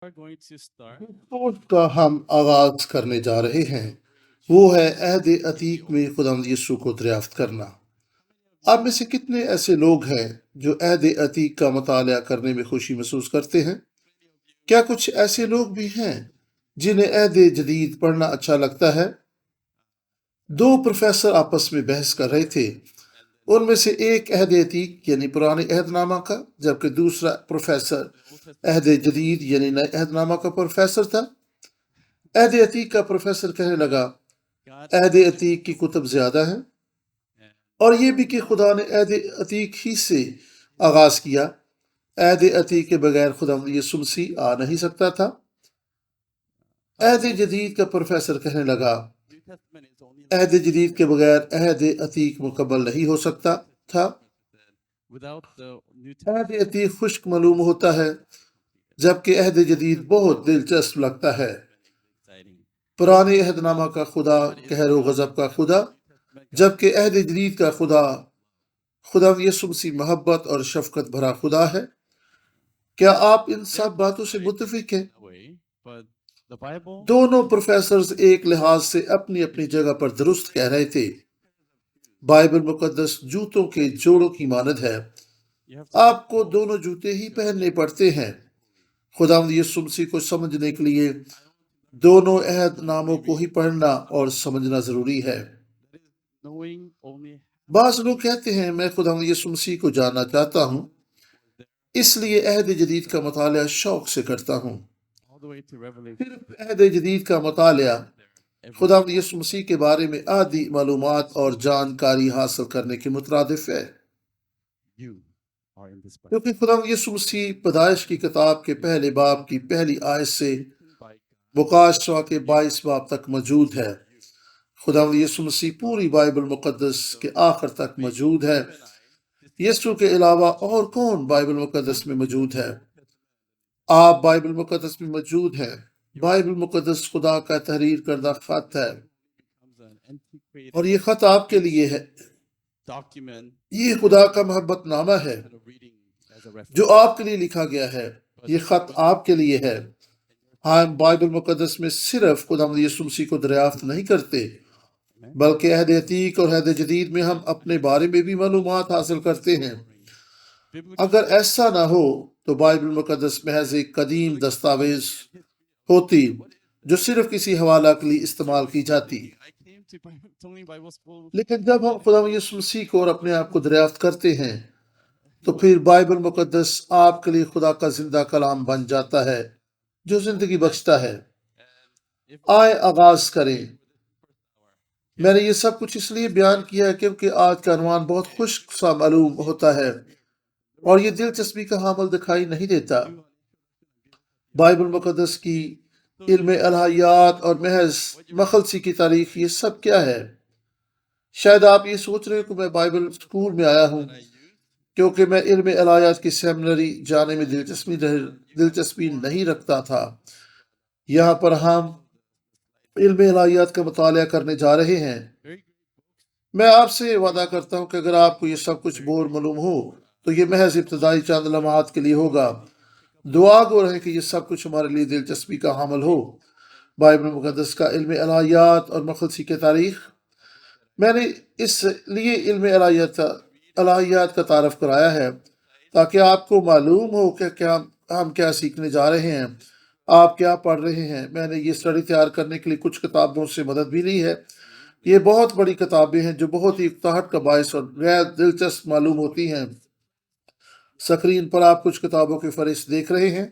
are going to start. Post کا ہم آغاز کرنے جا رہے ہیں وہ ہے عہد عتیق میں خداوند یسوع کو دریافت کرنا۔ آپ میں سے کتنے ایسے لوگ ہیں جو عہد عتیق کا مطالعہ کرنے میں خوشی محسوس کرتے ہیں؟ کیا کچھ ایسے لوگ بھی ہیں جنہیں عہد جدید پڑھنا اچھا لگتا ہے؟ دو پروفیسر آپس میں بحث کر رہے تھے، ان میں سے ایک عہد عتیق یعنی پرانے عہد نامہ کا، جبکہ دوسرا پروفیسر عہد جدید یعنی نئے عہد نامہ کا پروفیسر تھا۔ عہد عتیق کا پروفیسر کہنے لگا، عہد عتیق کی کتب زیادہ ہیں، اور یہ بھی کہ خدا نے عہد عتیق ہی سے آغاز کیا، عہد عتیق کے بغیر خدا یسوع مسیح آ نہیں سکتا تھا۔ عہد جدید کا پروفیسر کہنے لگا، عہد جدید کے بغیر عہد عتیق مکمل نہیں ہو سکتا تھا۔ عہد عتیق خشک معلوم ہوتا ہے، جبکہ عہد جدید بہت دلچسپ لگتا ہے۔ پرانے عہد نامہ کا خدا قہر و غضب کا خدا، جبکہ عہد جدید کا خدا یسوع مسیح محبت اور شفقت بھرا خدا ہے۔ کیا آپ ان سب باتوں سے متفق ہیں؟ دونوں پروفیسرز ایک لحاظ سے اپنی اپنی جگہ پر درست کہہ رہے تھے۔ بائبل مقدس جوتوں کے جوڑوں کی مانند ہے، آپ کو دونوں جوتے ہی پہننے پڑتے ہیں۔ خداوند یسوع مسیح کو سمجھنے کے لیے دونوں عہد ناموں کو ہی پڑھنا اور سمجھنا ضروری ہے۔ بعض لوگ کہتے ہیں، میں خداوند یسوع مسیح کو جاننا چاہتا ہوں، اس لیے عہد جدید کا مطالعہ شوق سے کرتا ہوں۔ صرف عہد جدید کا مطالعہ خداوند یسوع مسیح کے بارے میں آدھی معلومات اور جانکاری حاصل کرنے کے مترادف ہے، کیونکہ خداوند یسوع مسیح پیدائش کی کتاب کے پہلے باب کی پہلی آیت سے مکاشفہ کے 22 باب تک موجود ہے۔ خداوند یسوع مسیح پوری بائبل مقدس کے آخر تک موجود ہے۔ یسوع کے علاوہ اور کون بائبل مقدس میں موجود ہے؟ آپ بائبل مقدس میں موجود ہیں۔ بائبل مقدس خدا کا تحریر کردہ خط ہے، اور یہ خط آپ کے لیے ہے۔ یہ خدا کا محبت نامہ ہے جو آپ کے لیے لکھا گیا ہے۔ یہ خط آپ کے لیے ہے۔ ہم بائبل مقدس میں صرف خداوند یسوع مسیح کو دریافت نہیں کرتے، بلکہ عہد عتیق اور عہد جدید میں ہم اپنے بارے میں بھی معلومات حاصل کرتے ہیں۔ اگر ایسا نہ ہو تو بائبل مقدس محض ایک قدیم دستاویز ہوتی جو صرف کسی حوالہ کے لیے استعمال کی جاتی۔ لیکن جب ہم خداوند یسوع مسیح کو اور اپنے آپ کو دریافت کرتے ہیں تو پھر بائبل مقدس آپ کے لیے خدا کا زندہ کلام بن جاتا ہے جو زندگی بخشتا ہے۔ آئے آغاز کریں۔ میں نے یہ سب کچھ اس لیے بیان کیا ہے کیونکہ آج کا عنوان بہت خشک سا معلوم ہوتا ہے اور یہ دلچسپی کا حامل دکھائی نہیں دیتا۔ بائبل مقدس کی علم الہیات اور محض مخلصی کی تاریخ، یہ سب کیا ہے؟ شاید آپ یہ سوچ رہے ہیں کہ میں بائبل اسکول میں آیا ہوں کیونکہ میں علم الہیات کی سیمنری جانے میں دلچسپی نہیں رکھتا تھا۔ یہاں پر ہم علم الہیات کا مطالعہ کرنے جا رہے ہیں۔ میں آپ سے وعدہ کرتا ہوں کہ اگر آپ کو یہ سب کچھ بور معلوم ہو تو یہ محض ابتدائی چند لمحات کے لیے ہوگا۔ دعا گو رہے کہ یہ سب کچھ ہمارے لیے دلچسپی کا حامل ہو۔ بائبل مقدس کا علم الہیات اور مخلصی کی تاریخ، میں نے اس لیے علم الہیات کا تعارف کرایا ہے تاکہ آپ کو معلوم ہو کہ ہم کیا سیکھنے جا رہے ہیں، آپ کیا پڑھ رہے ہیں۔ میں نے یہ اسٹڈی تیار کرنے کے لیے کچھ کتابوں سے مدد بھی لی ہے۔ یہ بہت بڑی کتابیں ہیں جو بہت ہی اکتاہٹ کا باعث اور غیر دلچسپ معلوم ہوتی ہیں۔ سکرین پر آپ کچھ کتابوں کی فہرست دیکھ رہے ہیں۔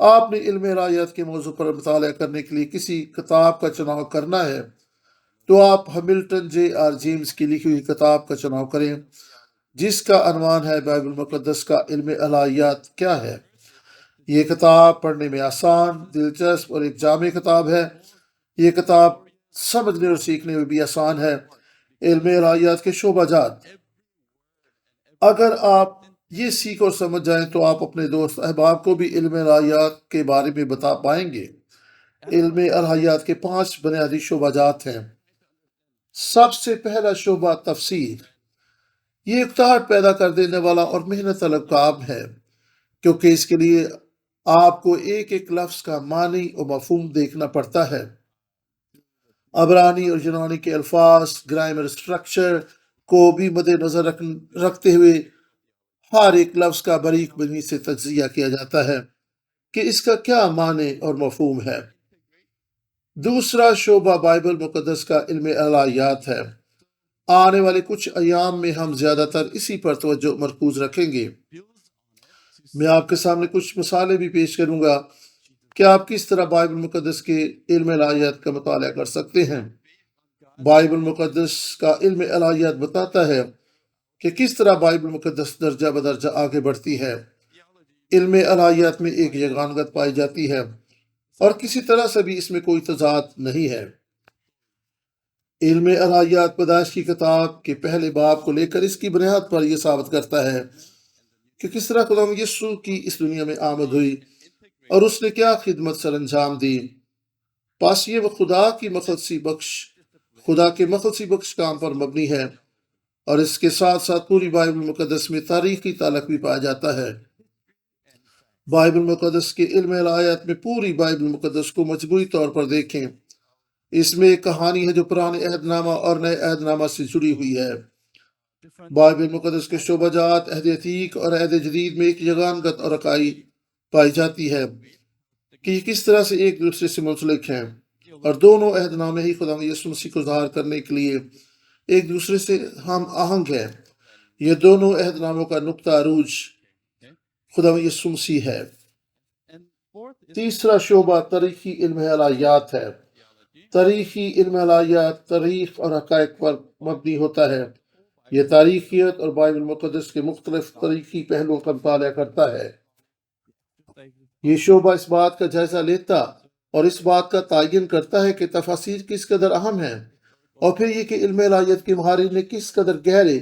آپ نے علم الہیات کے موضوع پر مطالعہ کرنے کے لیے کسی کتاب کا چناؤ کرنا ہے تو آپ ہملٹن جے آر جیمز کی لکھی ہوئی کتاب کا چناؤ کریں جس کا عنوان ہے بائبل مقدس کا علم الہیات کیا ہے۔ یہ کتاب پڑھنے میں آسان، دلچسپ اور ایک جامع کتاب ہے۔ یہ کتاب سمجھنے اور سیکھنے میں بھی آسان ہے۔ علم الہیات کے شعبہ جات، اگر آپ یہ سیکھ اور سمجھ جائیں تو آپ اپنے دوست احباب کو بھی علم الہیات کے بارے میں بتا پائیں گے۔ علم الہیات کے 5 بنیادی شعبہ جات ہیں۔ سب سے پہلا شعبہ تفسیر۔ یہ اکتاہٹ پیدا کر دینے والا اور محنت طلب کام ہے کیونکہ اس کے لیے آپ کو ایک ایک لفظ کا معنی اور مفہوم دیکھنا پڑتا ہے۔ عبرانی اور یونانی کے الفاظ، گرامر سٹرکچر کو بھی مد نظر رکھتے ہوئے ہر ایک لفظ کا باریک بینی سے تجزیہ کیا جاتا ہے کہ اس کا کیا معنی اور مفہوم ہے۔ دوسرا شعبہ بائبل مقدس کا علم الہیات ہے۔ آنے والے کچھ ایام میں ہم زیادہ تر اسی پر توجہ مرکوز رکھیں گے۔ میں آپ کے سامنے کچھ مثالیں بھی پیش کروں گا کہ آپ کس طرح بائبل مقدس کے علم الہیات کا مطالعہ کر سکتے ہیں۔ بائبل مقدس کا علم الہیات بتاتا ہے کہ کس طرح بائبل مقدس درجہ بدرجہ آگے بڑھتی ہے۔ علم الہیات میں ایک یگانگت پائی جاتی ہے اور کسی طرح سے بھی اس میں کوئی تضاد نہیں ہے۔ علم الہیات پیدائش کی کتاب کے پہلے باب کو لے کر اس کی بنیاد پر یہ ثابت کرتا ہے کہ کس طرح خدا یسوع کی اس دنیا میں آمد ہوئی اور اس نے کیا خدمت سر انجام دی۔ پس یہ وہ خدا کے مخلصی بخش کام پر مبنی ہے، اور اس کے ساتھ ساتھ پوری بائبل مقدس میں تاریخی تعلق بھی پایا جاتا ہے۔ بائبل مقدس کے علم الہیات میں پوری بائبل مقدس کو مجموعی طور پر دیکھیں۔ اس میں ایک کہانی ہے جو پرانے عہد نامہ اور نئے عہد نامہ سے جڑی ہوئی ہے۔ بائبل مقدس کے شعبہ جات عہد عتیق اور عہد جدید میں ایک یگانگت اور اکائی پائی جاتی ہے کہ یہ کس طرح سے ایک دوسرے سے منسلک ہیں، اور دونوں عہد نامے ہی خدا یسوع مسیح کو ظاہر کرنے کے لیے ایک دوسرے سے ہم آہنگ ہیں۔ یہ دونوں عہد ناموں کا نقطہ عروج خدا یسوع مسیح ہے۔ تیسرا شعبہ تاریخی علم الہیات ہے۔ تاریخی علم الہیات تاریخ اور حقائق پر مبنی ہوتا ہے۔ یہ تاریخیت اور بائبل مقدس کے مختلف تاریخی پہلوؤں کا مطالعہ کرتا ہے۔ یہ شعبہ اس بات کا جائزہ لیتا اور اس بات کا تعین کرتا ہے کہ تفاسیر کس قدر اہم ہیں، اور پھر یہ کہ علم الہیات کے ماہرین نے کس قدر گہرے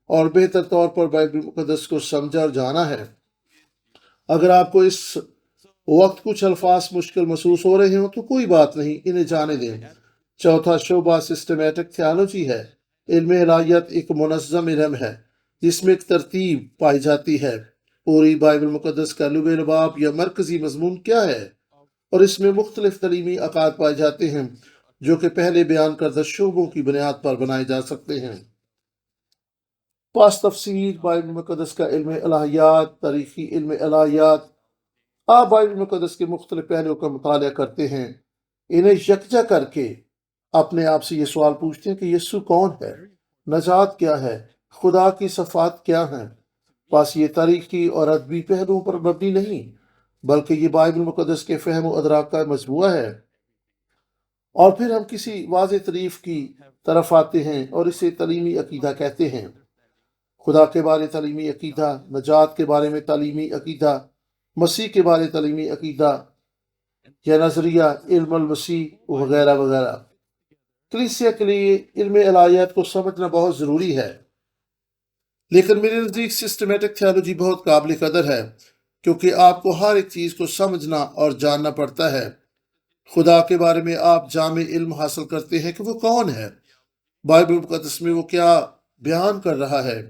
اور بہتر طور پر بائبل مقدس کو سمجھا اور جانا ہے۔ اگر آپ کو اس وقت کچھ الفاظ مشکل محسوس ہو رہے ہوں تو کوئی بات نہیں، انہیں جانے دیں۔ چوتھا شعبہ سسٹمیٹک تھیالوجی ہے۔ علم الہیات ایک منظم علم ہے جس میں ایک ترتیب پائی جاتی ہے۔ پوری بائبل مقدس کا لب لباب یا مرکزی مضمون کیا ہے، اور اس میں مختلف تعلیمی عقائد پائے جاتے ہیں جو کہ پہلے بیان کردہ شعبوں کی بنیاد پر بنائے جا سکتے ہیں۔ پس تفسیر بائبل مقدس کا علم الہیات، تاریخی علم الہیات۔ آپ بائبل مقدس کے مختلف پہلوؤں کا مطالعہ کرتے ہیں، انہیں یکجا کر کے اپنے آپ سے یہ سوال پوچھتے ہیں کہ یسوع کون ہے، نجات کیا ہے، خدا کی صفات کیا ہیں۔ پس یہ تاریخی اور ادبی پہلوؤں پر مبنی نہیں، بلکہ یہ بائبل مقدس کے فہم و ادراک کا مجموعہ ہے۔ اور پھر ہم کسی واضح تعریف کی طرف آتے ہیں اور اسے تعلیمی عقیدہ کہتے ہیں۔ خدا کے بارے تعلیمی عقیدہ، نجات کے بارے میں تعلیمی عقیدہ، مسیح کے بارے تعلیمی عقیدہ یا نظریہ، علم المسیح وغیرہ وغیرہ۔ کلیسیا کے لیے علم الہیات کو سمجھنا بہت ضروری ہے، لیکن میرے نزدیک سسٹمیٹک تھیالوجی بہت قابل قدر ہے، کیونکہ آپ کو ہر ایک چیز کو سمجھنا اور جاننا پڑتا ہے۔ خدا کے بارے میں آپ جامع علم حاصل کرتے ہیں کہ وہ کون ہے، بائبل مقدس میں وہ کیا بیان کر رہا ہے۔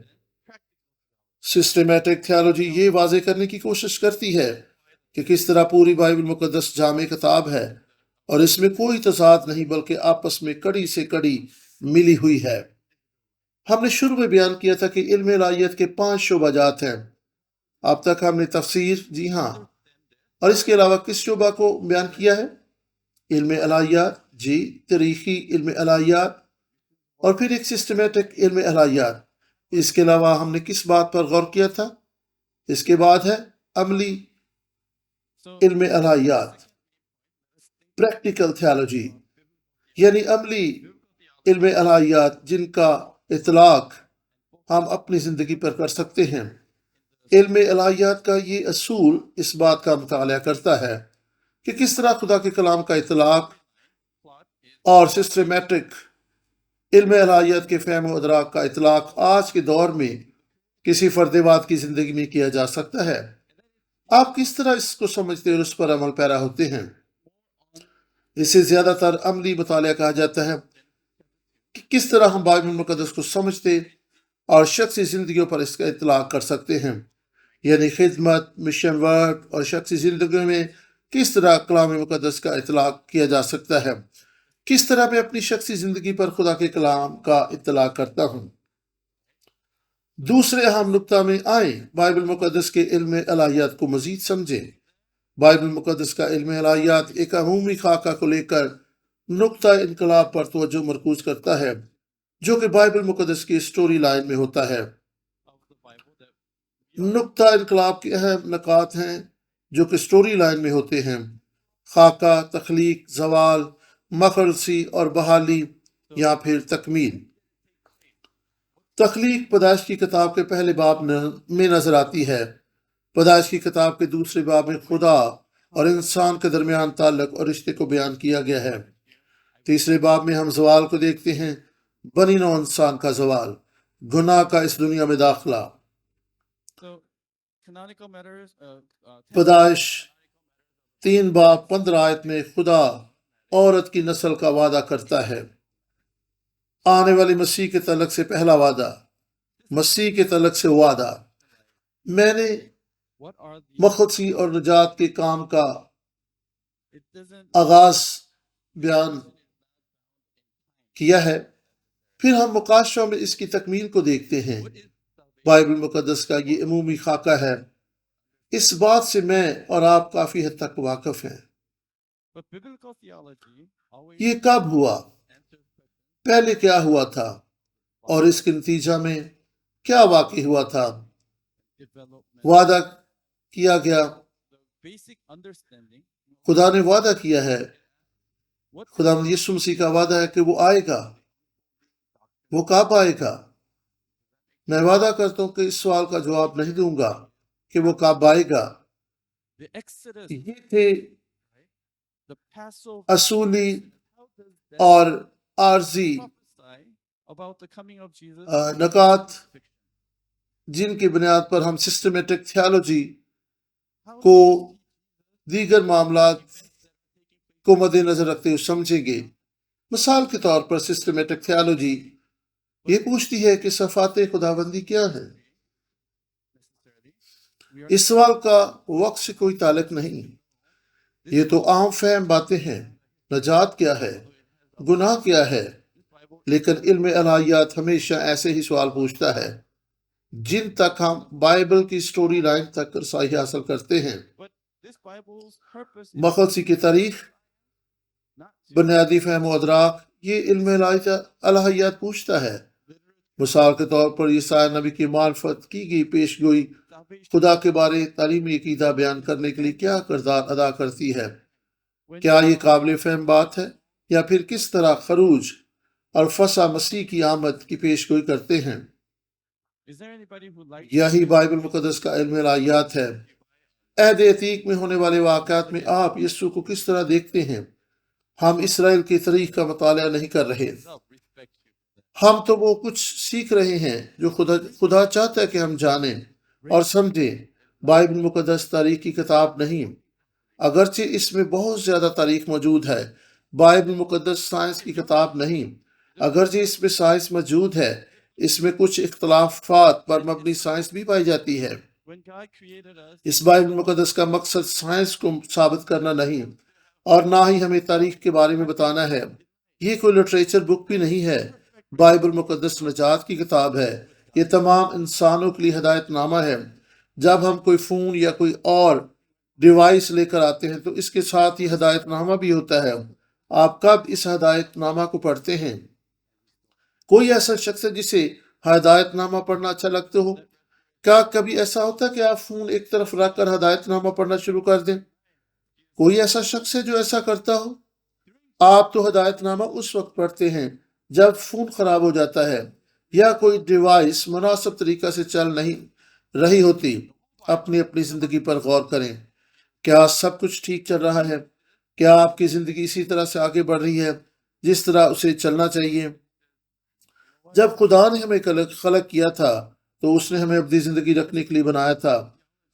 سسٹمیٹک تھیالوجی یہ واضح کرنے کی کوشش کرتی ہے کہ کس طرح پوری بائبل مقدس جامع کتاب ہے اور اس میں کوئی تضاد نہیں، بلکہ آپس میں کڑی سے کڑی ملی ہوئی ہے۔ ہم نے شروع میں بیان کیا تھا کہ علم الہیات کے 5 شعبہ جات ہیں۔ اب تک ہم نے تفسیر، جی ہاں، اور اس کے علاوہ کس شعبہ کو بیان کیا ہے؟ علم الہیات، جی، تاریخی علم الہیات، اور پھر ایک سسٹمیٹک علم الہیات۔ اس کے علاوہ ہم نے کس بات پر غور کیا تھا؟ اس کے بعد ہے عملی علم الہیات، پریکٹیکل تھیالوجی، یعنی عملی علم الہیات جن کا اطلاق ہم اپنی زندگی پر کر سکتے ہیں۔ علم الہیات کا یہ اصول اس بات کا مطالعہ کرتا ہے کہ کس طرح خدا کے کلام کا اطلاق اور سسٹمیٹک علم الہیات کے فہم و ادراک کا اطلاق آج کے دور میں کسی فرد واحد کی زندگی میں کیا جا سکتا ہے۔ آپ کس طرح اس کو سمجھتے اور اس پر عمل پیرا ہوتے ہیں؟ اسے زیادہ تر عملی مطالعہ کہا جاتا ہے کہ کس طرح ہم بائبل مقدس کو سمجھتے اور شخصی زندگیوں پر اس کا اطلاق کر سکتے ہیں۔ یعنی خدمت، مشن ورک اور شخصی زندگی میں کس طرح کلام مقدس کا اطلاق کیا جا سکتا ہے، کس طرح میں اپنی شخصی زندگی پر خدا کے کلام کا اطلاق کرتا ہوں۔ دوسرے اہم نقطہ میں آئیں، بائبل مقدس کے علم الہیات کو مزید سمجھیں۔ بائبل مقدس کا علم الہیات ایک عمومی خاکہ کو لے کر نقطہ انقلاب پر توجہ مرکوز کرتا ہے، جو کہ بائبل مقدس کی سٹوری لائن میں ہوتا ہے۔ نقطہ انقلاب کے اہم نکات ہیں جو کہ سٹوری لائن میں ہوتے ہیں: خاکہ، تخلیق، زوال، مخلصی اور بحالی یا پھر تکمیل۔ تخلیق پیدائش کی کتاب کے پہلے باب میں نظر آتی ہے۔ پیدائش کی کتاب کے دوسرے باب میں خدا اور انسان کے درمیان تعلق اور رشتے کو بیان کیا گیا ہے۔ تیسرے باب میں ہم زوال کو دیکھتے ہیں، بنی نوع انسان کا زوال، گناہ کا اس دنیا میں داخلہ۔ پیدائش 3 باب 15 آیت میں خدا عورت کی نسل کا وعدہ کرتا ہے۔ آنے والی مسیح کے تعلق سے پہلا وعدہ، مسیح کے تعلق سے وعدہ، میں نے مخلصی اور نجات کے کام کا آغاز بیان کیا ہے۔ پھر ہم مقاشفہ میں اس کی تکمیل کو دیکھتے ہیں۔ بائبل مقدس کا یہ عمومی خاکہ ہے۔ اس بات سے میں اور آپ کافی حد تک واقف ہیں۔ یہ کب ہوا؟ پہلے کیا ہوا تھا؟ اور اس کے نتیجہ میں کیا واقع ہوا تھا؟ وعدہ کیا گیا، خدا نے وعدہ کیا ہے، خدا یسوع مسیح کا وعدہ ہے کہ وہ آئے گا۔ وہ کب آئے گا؟ میں وعدہ کرتا ہوں کہ اس سوال کا جواب نہیں دوں گا کہ وہ کب آئے گا۔ یہ تھے اصولی اور عارضی نکات جن کی بنیاد پر ہم سسٹمیٹک تھیالوجی کو دیگر معاملات کو مد نظر رکھتے ہوئے سمجھیں گے۔ مثال کے طور پر سسٹمیٹک تھیالوجی یہ پوچھتی ہے کہ صفات خداوندی کیا ہے۔ اس سوال کا وقت سے کوئی تعلق نہیں، یہ تو عام فہم باتیں ہیں۔ نجات کیا ہے؟ گناہ کیا ہے؟ لیکن علم الہیات ہمیشہ ایسے ہی سوال پوچھتا ہے جن تک ہم بائبل کی سٹوری لائن تک رسائی حاصل کرتے ہیں۔ مخلصی کی تاریخ، بنیادی فہم و ادراک، یہ علم الہیات پوچھتا ہے۔ مثال کے طور پر یسایا نبی کی معرفت کی گئی پیش گوئی خدا کے بارے تعلیمی عقیدہ بیان کرنے کے لیے کیا کردار ادا کرتی ہے؟ کیا یہ قابل فہم بات ہے؟ یا پھر کس طرح خروج اور فسح مسیح کی آمد کی پیش گوئی کرتے ہیں؟ یہی بائبل مقدس کا علم الہیات ہے۔ عہد عتیق میں ہونے والے واقعات میں آپ یسوع کو کس طرح دیکھتے ہیں؟ ہم اسرائیل کی تاریخ کا مطالعہ نہیں کر رہے، ہم تو وہ کچھ سیکھ رہے ہیں جو خدا چاہتا ہے کہ ہم جانیں اور سمجھیں۔ بائبل مقدس تاریخ کی کتاب نہیں، اگرچہ اس میں بہت زیادہ تاریخ موجود ہے۔ بائبل مقدس سائنس کی کتاب نہیں، اگرچہ اس میں سائنس موجود ہے، اس میں کچھ اختلافات پر مبنی سائنس بھی پائی جاتی ہے۔ اس بائبل مقدس کا مقصد سائنس کو ثابت کرنا نہیں اور نہ ہی ہمیں تاریخ کے بارے میں بتانا ہے۔ یہ کوئی لٹریچر بک بھی نہیں ہے۔ بائبل مقدس نجات کی کتاب ہے۔ یہ تمام انسانوں کے لیے ہدایت نامہ ہے۔ جب ہم کوئی فون یا کوئی اور ڈیوائس لے کر آتے ہیں تو اس کے ساتھ یہ ہدایت نامہ بھی ہوتا ہے۔ آپ کب اس ہدایت نامہ کو پڑھتے ہیں؟ کوئی ایسا شخص ہے جسے ہدایت نامہ پڑھنا اچھا لگتا ہو؟ کیا کبھی ایسا ہوتا ہے کہ آپ فون ایک طرف رکھ کر ہدایت نامہ پڑھنا شروع کر دیں؟ کوئی ایسا شخص ہے جو ایسا کرتا ہو؟ آپ تو ہدایت نامہ اس وقت پڑھتے ہیں جب فون خراب ہو جاتا ہے یا کوئی ڈیوائس مناسب طریقہ سے چل نہیں رہی ہوتی۔ اپنی زندگی پر غور کریں۔ کیا سب کچھ ٹھیک چل رہا ہے؟ کیا آپ کی زندگی اسی طرح سے آگے بڑھ رہی ہے جس طرح اسے چلنا چاہیے؟ جب خدا نے ہمیں خلق کیا تھا تو اس نے ہمیں اپنی زندگی رکھنے کے لیے بنایا تھا۔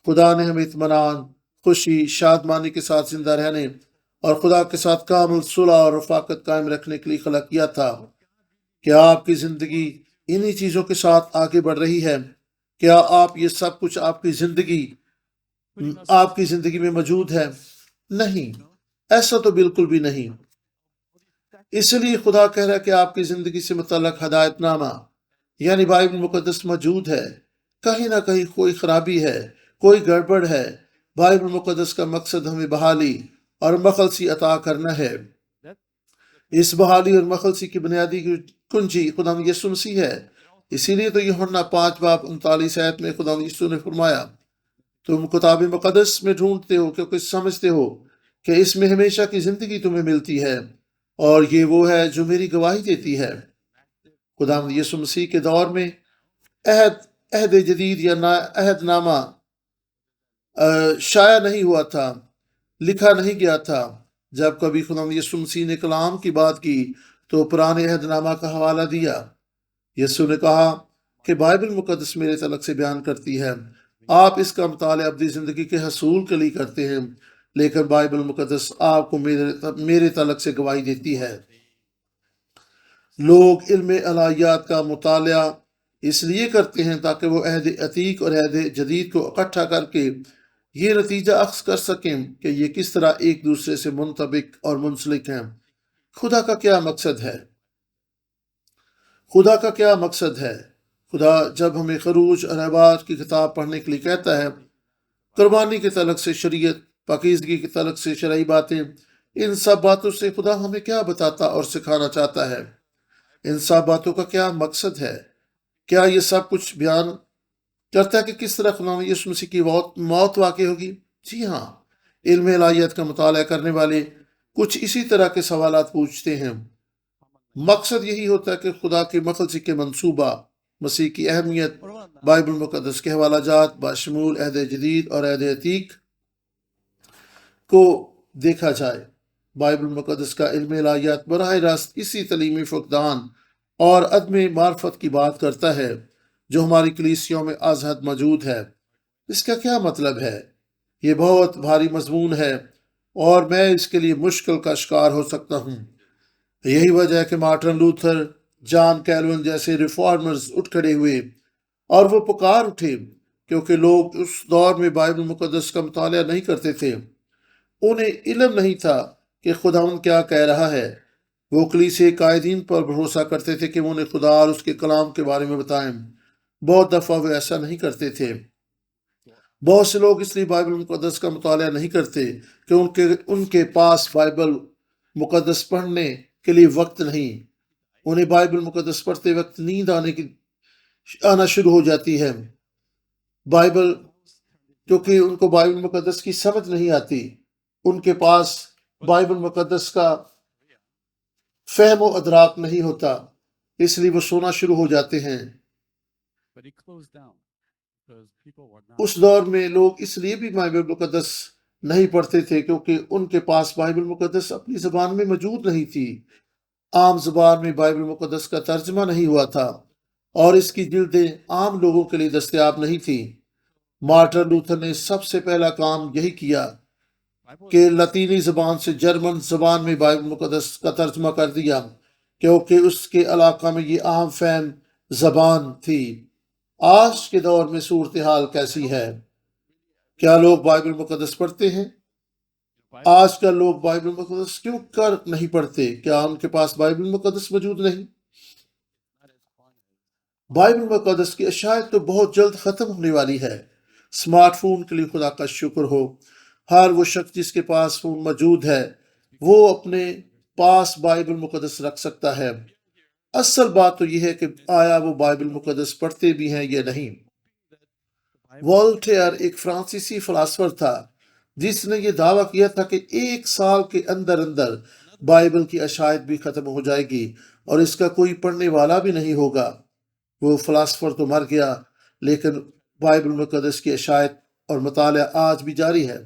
خدا نے ہمیں اطمینان، خوشی، شادمانی کے ساتھ زندہ رہنے اور خدا کے ساتھ کامل صلح اور رفاقت قائم رکھنے کے لیے خلق کیا تھا۔ کیا آپ کی زندگی انہی چیزوں کے ساتھ آگے بڑھ رہی ہے؟ کیا آپ یہ سب کچھ آپ کی زندگی میں موجود ہے؟ نہیں، ایسا تو بالکل بھی نہیں۔ اس لیے خدا کہہ رہا ہے کہ آپ کی زندگی سے متعلق ہدایت نامہ یعنی بائبل مقدس موجود ہے۔ کہیں نہ کہیں کوئی خرابی ہے، کوئی گڑبڑ ہے۔ بائبل مقدس کا مقصد ہمیں بحالی اور مخلصی عطا کرنا ہے۔ اس بحالی اور مخلصی کی بنیادی کنجی خدا یسوع مسیح ہے۔ اسی لیے تو یوحنا 5:39 میں خدا یسوع نے فرمایا، تم کتاب مقدس میں ڈھونڈتے ہو کیونکہ سمجھتے ہو کہ اس میں ہمیشہ کی زندگی تمہیں ملتی ہے، اور یہ وہ ہے جو میری گواہی دیتی ہے۔ خدا یسوع مسیح کے دور میں عہد جدید یا عہد نامہ شائع نہیں ہوا تھا، لکھا نہیں گیا تھا۔ جب کبھی خدا یسوع مسیح نے کلام کی بات کی تو پرانے عہد نامہ کا حوالہ دیا۔ یسوع نے کہا کہ بائبل مقدس میرے تعلق سے بیان کرتی ہے، آپ اس کا مطالعہ ابدی زندگی کے حصول کے لیے کرتے ہیں، لیکن بائبل مقدس آپ کو میرے تعلق سے گواہی دیتی ہے۔ لوگ علم الہیات کا مطالعہ اس لیے کرتے ہیں تاکہ وہ عہد عتیق اور عہد جدید کو اکٹھا کر کے یہ نتیجہ اخذ کر سکیں کہ یہ کس طرح ایک دوسرے سے منطبق اور منسلک ہیں۔ خدا کا کیا مقصد ہے؟ خدا جب ہمیں خروج اور احبار کی کتاب پڑھنے کے لیے کہتا ہے، قربانی کے تعلق سے شریعت، پاکیزگی کے تعلق سے شرعی باتیں، ان سب باتوں سے خدا ہمیں کیا بتاتا اور سکھانا چاہتا ہے؟ ان سب باتوں کا کیا مقصد ہے؟ کیا یہ سب کچھ بیان کرتا ہے کہ کس طرح خدا یسوع مسیح کی موت واقع ہوگی؟ جی ہاں، علم الہیات کا مطالعہ کرنے والے کچھ اسی طرح کے سوالات پوچھتے ہیں۔ مقصد یہی ہوتا ہے کہ خدا کی مخلصی کے منصوبہ، مسیح کی اہمیت، بائبل مقدس کے حوالہ جات بشمول عہد جدید اور عہد عتیق کو دیکھا جائے۔ بائبل مقدس کا علم الہیات براہ راست اسی تعلیمی فقدان اور عدم معرفت کی بات کرتا ہے جو ہماری کلیسیوں میں از حد موجود ہے۔ اس کا کیا مطلب ہے؟ یہ بہت بھاری مضمون ہے اور میں اس کے لیے مشکل کا شکار ہو سکتا ہوں۔ یہی وجہ ہے کہ مارٹن لوتھر، جان کیلون جیسے ریفارمرز اٹھ کھڑے ہوئے اور وہ پکار اٹھے، کیونکہ لوگ اس دور میں بائبل مقدس کا مطالعہ نہیں کرتے تھے۔ انہیں علم نہیں تھا کہ خداوند کیا کہہ رہا ہے۔ وہ کلیسے قائدین پر بھروسہ کرتے تھے کہ وہ انہیں خدا اور اس کے کلام کے بارے میں بتائیں۔ بہت دفعہ وہ ایسا نہیں کرتے تھے۔ بہت سے لوگ اس لیے بائبل مقدس کا مطالعہ نہیں کرتے کہ ان کے پاس بائبل مقدس پڑھنے کے لیے وقت نہیں۔ انہیں بائبل مقدس پڑھتے وقت نیند آنا شروع ہو جاتی ہے، کیونکہ ان کو بائبل مقدس کی سمجھ نہیں آتی۔ ان کے پاس بائبل مقدس کا فہم و ادراک نہیں ہوتا، اس لیے وہ سونا شروع ہو جاتے ہیں۔ اس دور میں لوگ اس لیے بھی بائبل مقدس نہیں پڑھتے تھے کیونکہ ان کے پاس بائبل مقدس اپنی زبان میں موجود نہیں تھی۔ عام زبان میں بائبل مقدس کا ترجمہ نہیں ہوا تھا اور اس کی جلدیں عام لوگوں کے لیے دستیاب نہیں تھیں۔ مارٹن لوتھر نے سب سے پہلا کام یہی کیا کہ لاطینی زبان سے جرمن زبان میں بائبل مقدس کا ترجمہ کر دیا، کیونکہ اس کے علاقہ میں یہ عام فہم زبان تھی۔ آج کے دور میں صورتحال کیسی ہے؟ کیا لوگ بائبل مقدس پڑھتے ہیں؟ آج کل لوگ بائبل مقدس کیوں کر نہیں پڑھتے؟ کیا ان کے پاس بائبل مقدس موجود نہیں؟ بائبل مقدس کی اشاعت تو بہت جلد ختم ہونے والی ہے۔ سمارٹ فون کے لیے خدا کا شکر ہو۔ ہر وہ شخص جس کے پاس فون موجود ہے وہ اپنے پاس بائبل مقدس رکھ سکتا ہے۔ اصل بات تو یہ ہے کہ آیا وہ بائبل مقدس پڑھتے بھی ہیں یا نہیں۔ والٹیئر ایک فرانسیسی فلاسفر تھا جس نے یہ دعویٰ کیا تھا کہ 1 سال کے اندر اندر بائبل کی اشاعت بھی ختم ہو جائے گی اور اس کا کوئی پڑھنے والا بھی نہیں ہوگا۔ وہ فلاسفر تو مر گیا، لیکن بائبل مقدس کی اشاعت اور مطالعہ آج بھی جاری ہے۔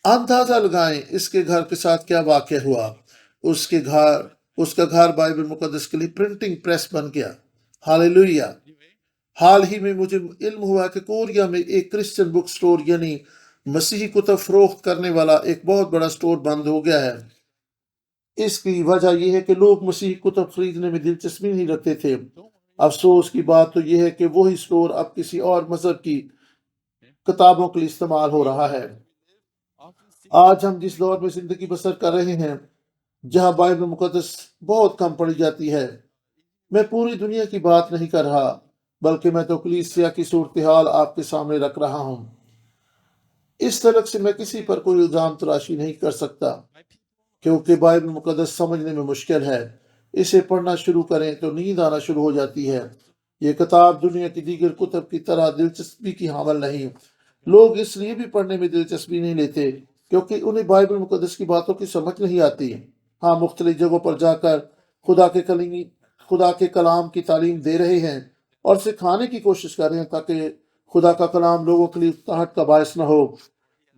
اندازہ لگائیں اس کے گھر کے ساتھ کیا واقع ہوا۔ اس کا گھر بائبل مقدس کے لیے پرنٹنگ پریس بن گیا۔ ہاللیلویہ۔ حال ہی میں مجھے علم ہوا کہ کوریا میں ایک کرسچن بک سٹور یعنی مسیحی کتب فروخت کرنے والا ایک بہت بڑا سٹور بند ہو گیا ہے۔ اس کی وجہ یہ ہے کہ لوگ مسیحی کتب خریدنے میں دلچسپی نہیں رکھتے تھے۔ افسوس کی بات تو یہ ہے کہ وہی سٹور اب کسی اور مذہب کی کتابوں کے لیے استعمال ہو رہا ہے۔ آج ہم جس دور میں زندگی بسر کر رہے ہیں، جہاں بائبل مقدس بہت کم پڑھی جاتی ہے، میں پوری دنیا کی بات نہیں کر رہا، بلکہ میں تو کلیسیا کی صورتحال آپ کے سامنے رکھ رہا ہوں۔ اس طرح سے میں کسی پر کوئی الزام تراشی نہیں کر سکتا، کیونکہ بائبل مقدس سمجھنے میں مشکل ہے۔ اسے پڑھنا شروع کریں تو نیند آنا شروع ہو جاتی ہے۔ یہ کتاب دنیا کی دیگر کتب کی طرح دلچسپی کی حامل نہیں۔ لوگ اس لیے بھی پڑھنے میں دلچسپی نہیں لیتے کیونکہ انہیں بائبل مقدس کی باتوں کی سمجھ نہیں آتی۔ ہاں، مختلف جگہوں پر جا کر خدا کے کلام کی تعلیم دے رہے ہیں اور سکھانے کی کوشش کر رہے ہیں تاکہ خدا کا کلام لوگوں کے لیے اکتاہٹ کا باعث نہ ہو،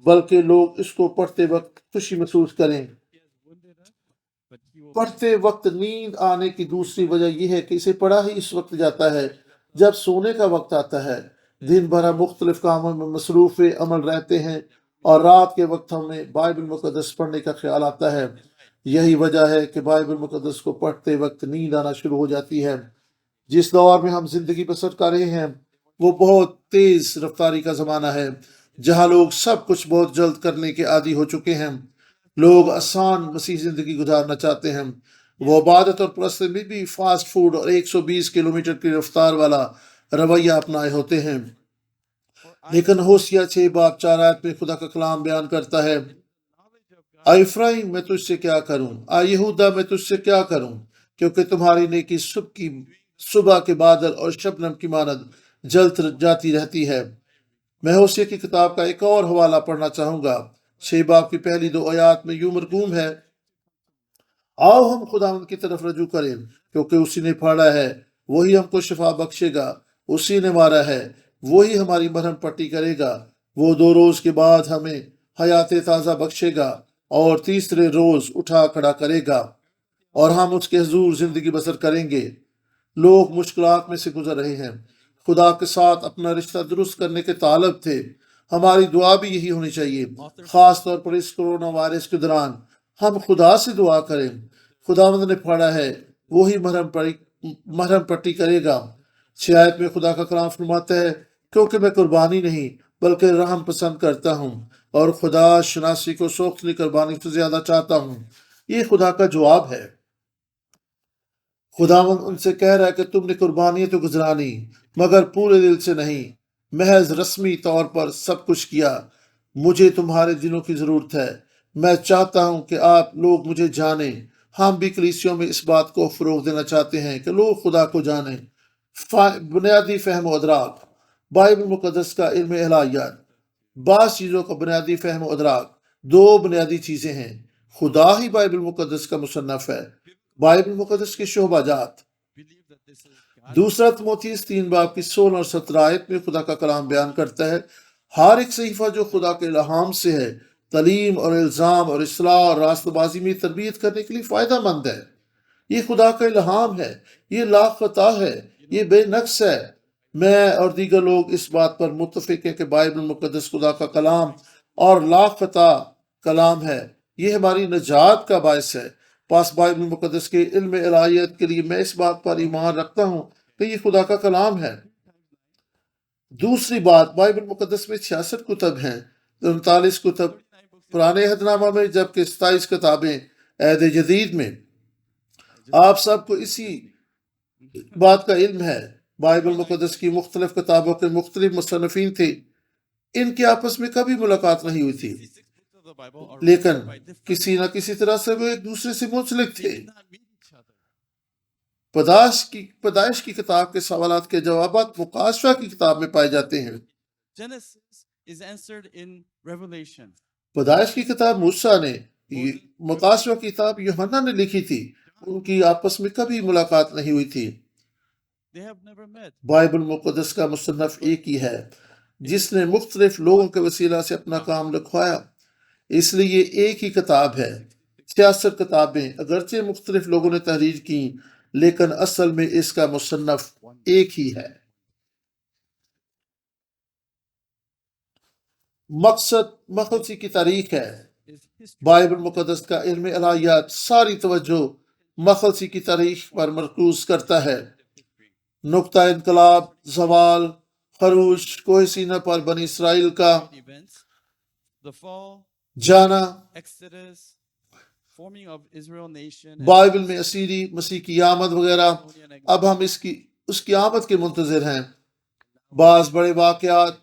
بلکہ لوگ اس کو پڑھتے وقت خوشی محسوس کریں۔ پڑھتے وقت نیند آنے کی دوسری وجہ یہ ہے کہ اسے پڑھا ہی اس وقت جاتا ہے جب سونے کا وقت آتا ہے۔ دن بھر ہم مختلف کاموں میں مصروف عمل رہتے ہیں اور رات کے وقت ہمیں بائبل مقدس پڑھنے کا خیال آتا ہے۔ یہی وجہ ہے کہ بائبل مقدس کو پڑھتے وقت نیند آنا شروع ہو جاتی ہے۔ جس دور میں ہم زندگی بسر کر رہے ہیں وہ بہت تیز رفتاری کا زمانہ ہے، جہاں لوگ سب کچھ بہت جلد کرنے کے عادی ہو چکے ہیں۔ لوگ آسان مسیح زندگی گزارنا چاہتے ہیں۔ وہ عبادت اور پرستی میں بھی فاسٹ فوڈ اور 120 کلومیٹر کی رفتار والا رویہ اپنائے ہوتے ہیں۔ لیکن ہوشیہ 6 باب 4 آیت میں خدا کا کلام بیان کرتا ہے، اے افرایم میں تجھ سے کیا کروں، اے یہودا میں تجھ سے کیا کروں، کیونکہ تمہاری نیکی صبح کے بادل اور شبنم کی مانند جلد جاتی رہتی ہے۔ میں ہوشیہ کی کتاب کا ایک اور حوالہ پڑھنا چاہوں گا۔ 6 باب کی پہلی 2 آیات میں یوں مرقوم ہے، آؤ ہم خداوند کی طرف رجوع کریں، کیونکہ اسی نے پھاڑا ہے وہی ہم کو شفا بخشے گا، اسی نے مارا ہے وہی ہماری مرہم پٹی کرے گا۔ وہ 2 روز کے بعد ہمیں حیات تازہ بخشے گا اور تیسرے روز اٹھا کھڑا کرے گا اور ہم اس کے حضور زندگی بسر کریں گے۔ لوگ مشکلات میں سے گزر رہے ہیں، خدا کے ساتھ اپنا رشتہ درست کرنے کے طالب تھے۔ ہماری دعا بھی یہی ہونی چاہیے، خاص طور پر اس کرونا وائرس کے دوران ہم خدا سے دعا کریں۔ خداوند نے پھاڑا ہے وہی مرہم پٹی کرے گا۔ 6 آیت میں خدا کا کلام فرماتا ہے، کیونکہ میں قربانی نہیں بلکہ رحم پسند کرتا ہوں اور خدا شناسی کو سوکھلی قربانی سے زیادہ چاہتا ہوں۔ یہ خدا کا جواب ہے۔ خداوند ان سے کہہ رہا ہے کہ تم نے قربانی تو گزرانی مگر پورے دل سے نہیں، محض رسمی طور پر سب کچھ کیا۔ مجھے تمہارے دلوں کی ضرورت ہے۔ میں چاہتا ہوں کہ آپ لوگ مجھے جانیں۔ ہم بھی کلیسیوں میں اس بات کو فروغ دینا چاہتے ہیں کہ لوگ خدا کو جانیں۔ بنیادی فہم و ادراک، بائبل مقدس کا علم الہیات۔ بعض چیزوں کا بنیادی فہم و ادراک 2 بنیادی چیزیں ہیں۔ خدا ہی بائبل مقدس کا مصنف ہے۔ بائبل مقدس کے شعبہ جات، دوسرا تموتھیوس 3 باب کی 16 اور 17 آیت میں خدا کا کلام بیان کرتا ہے، ہر ایک صحیفہ جو خدا کے الہام سے ہے تعلیم اور الزام اور اصلاح اور راست بازی میں تربیت کرنے کے لیے فائدہ مند ہے۔ یہ خدا کا الہام ہے، یہ لاخطا ہے، یہ بے نقص ہے۔ میں اور دیگر لوگ اس بات پر متفق ہیں کہ بائبل مقدس خدا کا کلام اور لاخطا کلام ہے۔ یہ ہماری نجات کا باعث ہے۔ پاس بائبل مقدس کے علم الہیات کے لیے میں اس بات پر ایمان رکھتا ہوں کہ یہ خدا کا کلام ہے۔ دوسری بات، بائبل مقدس میں 66 کتب ہیں، 39 کتب پرانے عہد نامہ میں جبکہ 27 کتابیں عہد جدید میں۔ آپ سب کو اسی بات کا علم ہے، بائبل مقدس کی مختلف کتابوں کے مختلف مصنفین تھے، ان کی آپس میں کبھی ملاقات نہیں ہوئی تھی، لیکن کسی نہ کسی طرح سے وہ ایک دوسرے سے منسلک تھے۔ پیدائش کی کتاب کے سوالات کے جوابات مکاشفہ کی کتاب میں پائے جاتے ہیں۔ پیدائش کی کتاب موسیٰ نے، مکاشفہ کی کتاب یوحنا نے لکھی تھی، ان کی آپس میں کبھی ملاقات نہیں ہوئی تھی۔ بائبل مقدس کا مصنف ایک ہی ہے جس نے مختلف لوگوں کے وسیلہ سے اپنا کام لکھوایا، اس لیے یہ ایک ہی کتاب ہے۔ 66 کتابیں اگرچہ مختلف لوگوں نے تحریر کی، لیکن اصل میں اس کا مصنف ایک ہی ہے۔ مقصد مخلصی کی تاریخ ہے۔ بائبل مقدس کا علم الہیات ساری توجہ مخلصی کی تاریخ پر مرکوز کرتا ہے۔ نقطہ انقلاب، زوال، خروش، کوہ سینہ پر بنی اسرائیل کا events, the fall, جانا، Exodus, forming of Israel nation, and Bible میں اسیری مسیح کی آمد وغیرہ، Babylonian اب ہم اس کی آمد کے منتظر ہیں۔ بعض بڑے واقعات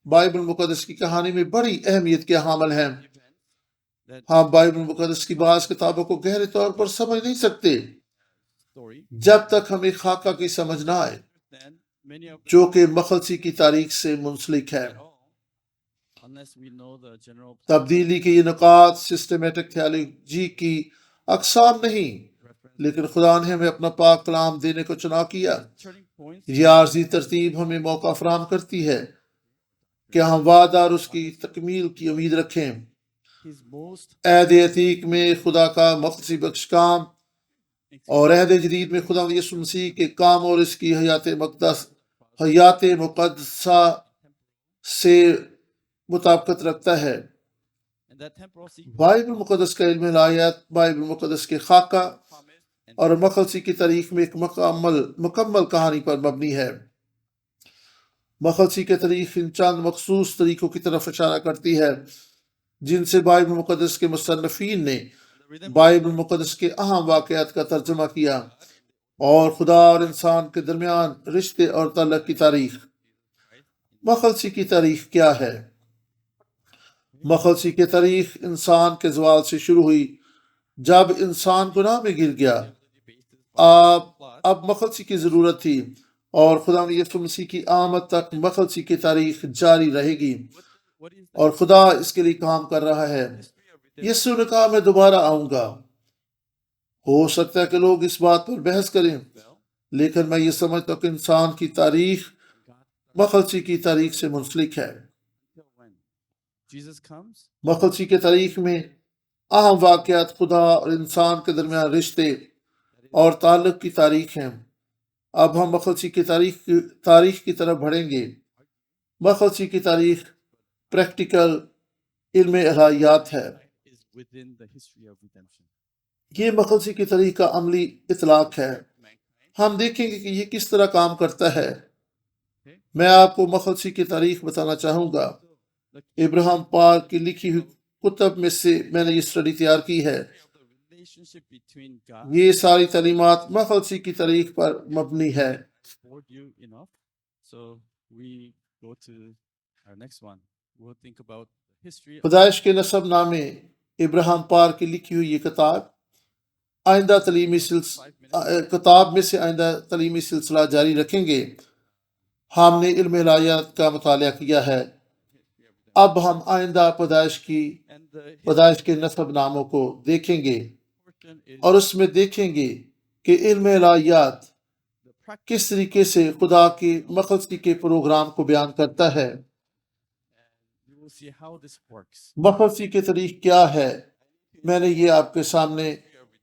بائبل مقدس کی کہانی میں بڑی اہمیت کے حامل ہیں۔ events that ہم بائبل مقدس کی بعض کتابوں کو گہرے طور پر سمجھ نہیں سکتے story جب تک ہمیں خاکہ کی سمجھ نہ آئے، understand many of جو کہ مخلصی کی تاریخ سے منسلک ہے۔ at all unless we know the general تبدیلی کے یہ نکات سسٹمیٹک تھیالوجی کی اقسام نہیں، reference. لیکن خدا نے ہمیں اپنا پاک کلام دینے کو چنا کیا۔ Turning points یہ عارضی ترتیب ہمیں موقع فراہم کرتی ہے کہ ہم وعدہ اور اس کی تکمیل کی امید رکھیں۔ his most عہد عتیق میں خدا کا مخصوصی بخش کام اور عہد جدید میں خدا یسوع مسیح کے کام اور اس کی حیات مقدسہ سے مطابقت رکھتا ہے۔ and that temporal sequence Bible مقدس کا علم الہیات بائبل مقدس کے خاکہ promise and اور مخلصی کی تاریخ میں ایک مکمل کہانی پر مبنی ہے۔ مخلصی کی تاریخ ان چند مخصوص طریقوں کی طرف اشارہ کرتی ہے جن سے بائبل مقدس کے مصنفین نے the rhythm بائبل مقدس کے اہم واقعات کا ترجمہ کیا، اور خدا اور انسان کے درمیان رشتے اور تعلق کی تاریخ۔ مخلصی کی تاریخ کیا ہے؟ مخلصی کی تاریخ انسان کے زوال سے شروع ہوئی جب انسان گناہ میں گر گیا۔ اب مخلصی کی ضرورت تھی، اور خدا یسوع مسیح کی آمد تک مخلصی کی تاریخ جاری رہے گی، what is the اور خدا اس کے لیے کام کر رہا ہے۔ history of یسوع نے کہا میں دوبارہ آؤں گا۔ ہو سکتا ہے کہ لوگ اس بات پر بحث کریں، well لیکن میں یہ سمجھتا ہوں کہ انسان کی تاریخ God مخلصی کی تاریخ سے منسلک ہے۔ until when Jesus comes مخلصی کی تاریخ میں اہم واقعات خدا اور انسان کے درمیان رشتے اور تعلق کی تاریخ ہیں۔ اب ہم مخلصی کی تاریخ کی طرف بڑھیں گے۔ مخلصی کی تاریخ پریکٹیکل علم الہیات ہے۔ is within the history of redemption. یہ مخلصی کی تاریخ کا عملی اطلاق ہے۔ Mankind ہم دیکھیں گے کہ یہ کس طرح کام کرتا ہے۔ میں آپ کو مخلصی کی تاریخ بتانا چاہوں گا۔ the ابراہیم پاک کی لکھی ہوئی کتب میں سے میں نے یہ اسٹڈی تیار کی ہے۔ of the relationship between God یہ ساری تعلیمات مخلصی کی تاریخ پر مبنی ہے۔ bored you enough, so we go to our next one. We'll think about the history of پیدائش کے نسب نامے ابراہیم پاک کی لکھی ہوئی یہ کتاب آئندہ کتاب میں سے آئندہ تعلیمی سلسلہ جاری رکھیں گے۔ ہم نے علم الہیات کا مطالعہ کیا ہے، اب ہم آئندہ and the پیدائش کے نسب ناموں کو دیکھیں گے، portion is اور اس میں دیکھیں گے کہ علم الہیات the practice. کس طریقے سے خدا کی مخلصی کے پروگرام کو بیان کرتا ہے۔ You will see how this works. مخلصی کی تاریخ کیا ہے؟ میں نے یہ آپ کے سامنے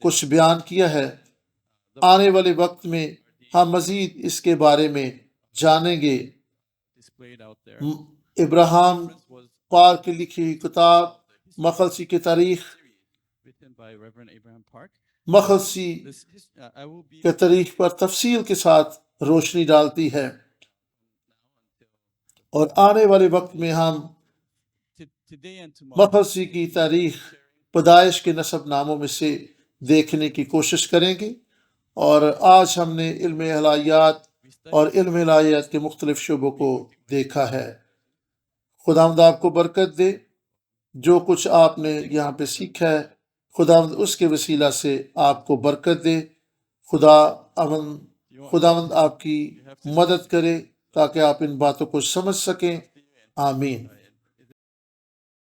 کچھ بیان کیا ہے۔ آنے والے وقت میں ہم مزید اس کے بارے میں جانیں گے۔ Displayed out there. Ibrahim Reference was پاک کی لکھی ہوئی کتاب مخلصی کی تاریخ written by Reverend Abraham Park. مخلصی I will be کے تاریخ پر تفصیل کے ساتھ روشنی ڈالتی ہے، اور آنے والے وقت میں ہم today and tomorrow. مخلصی کی تاریخ پیدائش کے نسب ناموں میں سے دیکھنے کی کوشش کریں گے، اور آج ہم نے علم الہیات اور علم الہیات کے مختلف شعبوں کو دیکھا ہے۔ خداوند آپ کو برکت دے۔ جو کچھ آپ نے یہاں پہ سیکھا ہے، خداوند اس کے وسیلہ سے آپ کو برکت دے۔ خداوند آپ کی مدد کرے تاکہ آپ ان باتوں کو سمجھ سکیں۔ آمین۔